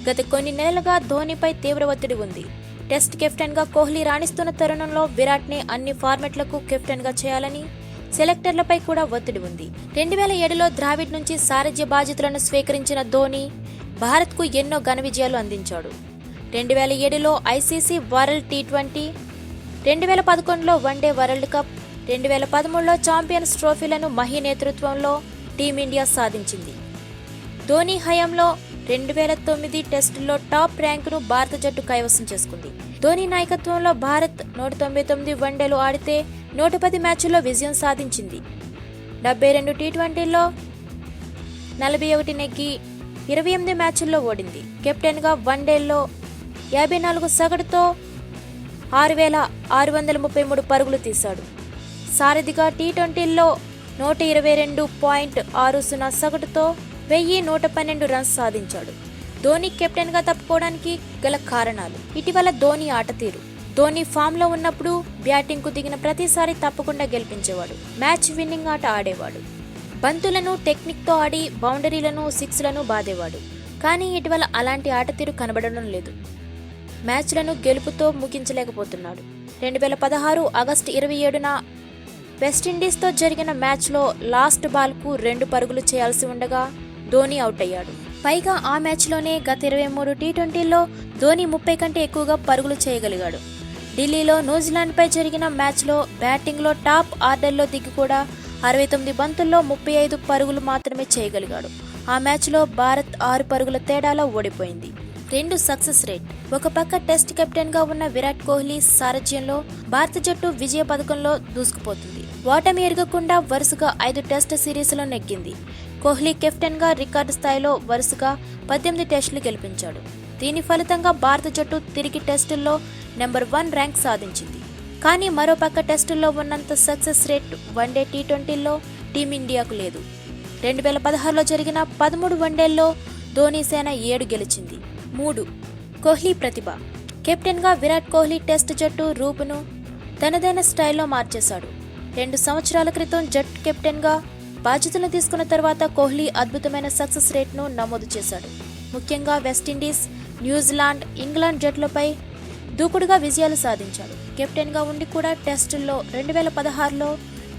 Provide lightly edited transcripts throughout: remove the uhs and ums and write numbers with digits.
గత కొన్ని నెలలుగా ధోనీపై తీవ్ర ఒత్తిడి ఉంది. టెస్ట్ కెప్టెన్ గా కోహ్లీ రాణిస్తున్న తరుణంలో విరాట్ ని అన్ని ఫార్మెట్లకు కెప్టెన్ గా చేయాలని సెలెక్టర్లపై కూడా ఒత్తిడి ఉంది. 2007లో ద్రావిడ్ నుంచి సారథ్య బాధ్యతలను స్వీకరించిన ధోనీ భారత్ కు ఎన్నో ఘన విజయాలు అందించాడు. 2007లో ఐసీసీ వరల్డ్ టీ20, 2011లో వన్డే వరల్డ్ కప్, 2013లో ఛాంపియన్స్ ట్రోఫీలను మహీ నేతృత్వంలో టీమిండియా సాధించింది. ధోనీ హయాంలో 2009 టెస్టుల్లో టాప్ ర్యాంకును భారత జట్టు కైవసం చేసుకుంది. ధోనీ నాయకత్వంలో భారత్ 199 వన్డేలు ఆడితే 110 మ్యాచ్ల్లో విజయం సాధించింది. 72 టీ20ల్లో 41 నెగ్గి 28 మ్యాచ్ల్లో ఓడింది. కెప్టెన్గా వన్డేల్లో 54 సగటుతో 6,633 పరుగులు తీశాడు. సారథిగా టీ20ల్లో 122.60 సగటుతో 1,112 రన్స్ సాధించాడు. ధోనీ కెప్టెన్ గా తప్పుకోవడానికి గల కారణాలు: ఇటీవల ధోనీ ఆట తీరు. ధోనీ ఫామ్ లో ఉన్నప్పుడు బ్యాటింగ్ కు దిగిన ప్రతిసారి తప్పకుండా గెలిపించేవాడు. మ్యాచ్ విన్నింగ్ ఆట ఆడేవాడు. బంతులను టెక్నిక్ తో ఆడి బౌండరీలను, సిక్స్లను బాదేవాడు. కానీ ఇటీవల అలాంటి ఆట తీరు కనబడడం లేదు. మ్యాచ్లను గెలుపుతో ముగించలేకపోతున్నాడు. 2016 ఆగస్టు 27న వెస్టిండీస్తో జరిగిన మ్యాచ్లో లాస్ట్ బాల్కు 2 పరుగులు చేయాల్సి ఉండగా ధోనీ అవుట్ అయ్యాడు. పైగా ఆ మ్యాచ్లోనే గత 23 టీ20ల్లో ధోనీ 30 కంటే ఎక్కువగా పరుగులు చేయగలిగాడు. ఢిల్లీలో న్యూజిలాండ్పై జరిగిన మ్యాచ్లో బ్యాటింగ్లో టాప్ ఆర్డర్లో దిగి కూడా 69 బంతుల్లో 35 పరుగులు మాత్రమే చేయగలిగాడు. ఆ మ్యాచ్లో భారత్ 6 పరుగుల తేడాలో ఓడిపోయింది. 2 సక్సెస్ రేట్. ఒక పక్క టెస్ట్ కెప్టెన్ గా ఉన్న విరాట్ కోహ్లీ సారథ్యంలో భారత జట్టు విజయ పథకంలో దూసుకుపోతుంది. ఓటమి ఎరగకుండా వరుసగా 5 టెస్ట్ సిరీస్లో నెగ్గింది. కోహ్లీ కెప్టెన్ గా రికార్డు స్థాయిలో వరుసగా 18 టెస్టులు గెలిపించాడు. దీని ఫలితంగా భారత జట్టు తిరిగి టెస్టుల్లో నెంబర్ 1 ర్యాంక్ సాధించింది. కానీ మరోపక్క టెస్టుల్లో ఉన్నంత సక్సెస్ రేట్ వన్డే టీ20ల్లో టీమిండియాకు లేదు. 2016లో జరిగిన 13 వన్డేల్లో ధోనీ సేన 7 గెలిచింది. 3. కోహ్లీ ప్రతిభ. కెప్టెన్ గా విరాట్ కోహ్లీ టెస్ట్ జట్టు రూపును తనదైన స్టైల్లో మార్చేశాడు. 2 సంవత్సరాల క్రితం జట్టు కెప్టెన్ గా బాధ్యతలు తీసుకున్న తర్వాత కోహ్లీ అద్భుతమైన సక్సెస్ రేట్ను నమోదు చేశాడు. ముఖ్యంగా వెస్టిండీస్, న్యూజిలాండ్, ఇంగ్లాండ్ జట్లపై దూకుడుగా విజయాలు సాధించాడు. కెప్టెన్ గా ఉండి కూడా టెస్టుల్లో 2016లో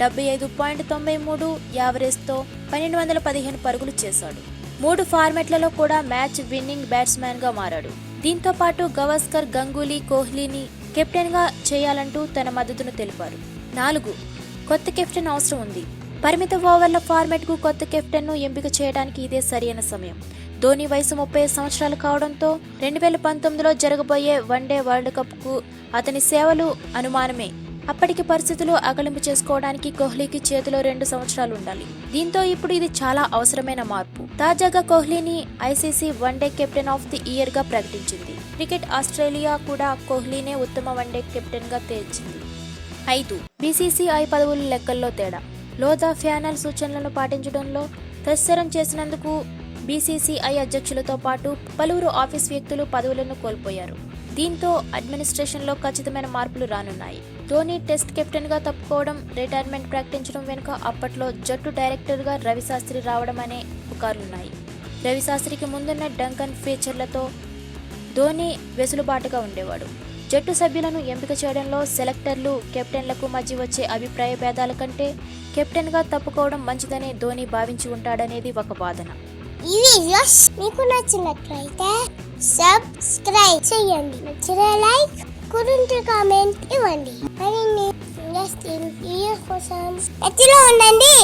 75.93 యావరేజ్తో 1215 పరుగులు చేశాడు. 3 ఫార్మెట్లలో కూడా మ్యాచ్ విన్నింగ్ బ్యాట్స్మెన్ గా మారాడు. దీంతో పాటు గవాస్కర్, గంగూలీ కోహ్లీని కెప్టెన్ గా చేయాలంటూ తన మద్దతును తెలిపారు. 4. కొత్త కెప్టెన్ అవసరం ఉంది. పరిమిత ఓవర్ల ఫార్మెట్ కు కొత్త కెప్టెన్ ను ఎంపిక చేయడానికి ఇదే సరైన సమయం. ధోనీ వయసు 30 సంవత్సరాలు కావడంతో 2019లో జరగబోయే వన్డే వరల్డ్ కప్ కు అతని సేవలు అనుమానమే. అప్పటికి పరిస్థితులు అకలింపు చేసుకోవడానికి కోహ్లీకి చేతిలో 2 సంవత్సరాలు ఉండాలి. దీంతో ఇప్పుడు ఇది చాలా అవసరమైన మార్పు. తాజాగా కోహ్లీని ICC one day captain of the year గా ప్రకటించింది. క్రికెట్ ఆస్ట్రేలియా కూడా కోహ్లీనే ఉత్తమ వన్డే కెప్టెన్ గా తేల్చింది. 5. బీసీసీఐ పదవుల లెక్కల్లో తేడా. లోధా ఫ్యానల్ సూచనలను పాటించడంలో తత్సరం చేసినందుకు బీసీసీఐ అధ్యక్షులతో పాటు పలువురు ఆఫీస్ వ్యక్తులు పదవులను కోల్పోయారు. దీంతో అడ్మినిస్ట్రేషన్లో ఖచ్చితమైన మార్పులు రానున్నాయి. ధోనీ టెస్ట్ కెప్టెన్ గా తప్పుకోవడం, రిటైర్మెంట్ ప్రకటించడం వెనుక అప్పట్లో జట్టు డైరెక్టర్ గా రవిశాస్త్రి రావడం అనే పుకార్లున్నాయి. రవిశాస్త్రికి ముందున్న డంకన్ ఫీచర్లతో ధోనీ వెసులుబాటుగా ఉండేవాడు. జట్టు సభ్యులను ఎంపిక చేయడంలో సెలెక్టర్లు, కెప్టెన్లకు మధ్య వచ్చే అభిప్రాయ భేదాల కంటే కెప్టెన్ గా తప్పుకోవడం మంచిదనే ధోనీ భావించి ఉంటాడనేది ఒక వాదన. ఈ వీడియోస్ మీకు నచ్చినట్లయితే సబ్స్క్రైబ్ చేయండి. నచ్చితే లైక్, కుదిరితే కామెంట్ ఇవ్వండి. మరిన్ని ఇంట్రెస్టింగ్ వీడియోస్ కోసం టచ్లో ఉండండి.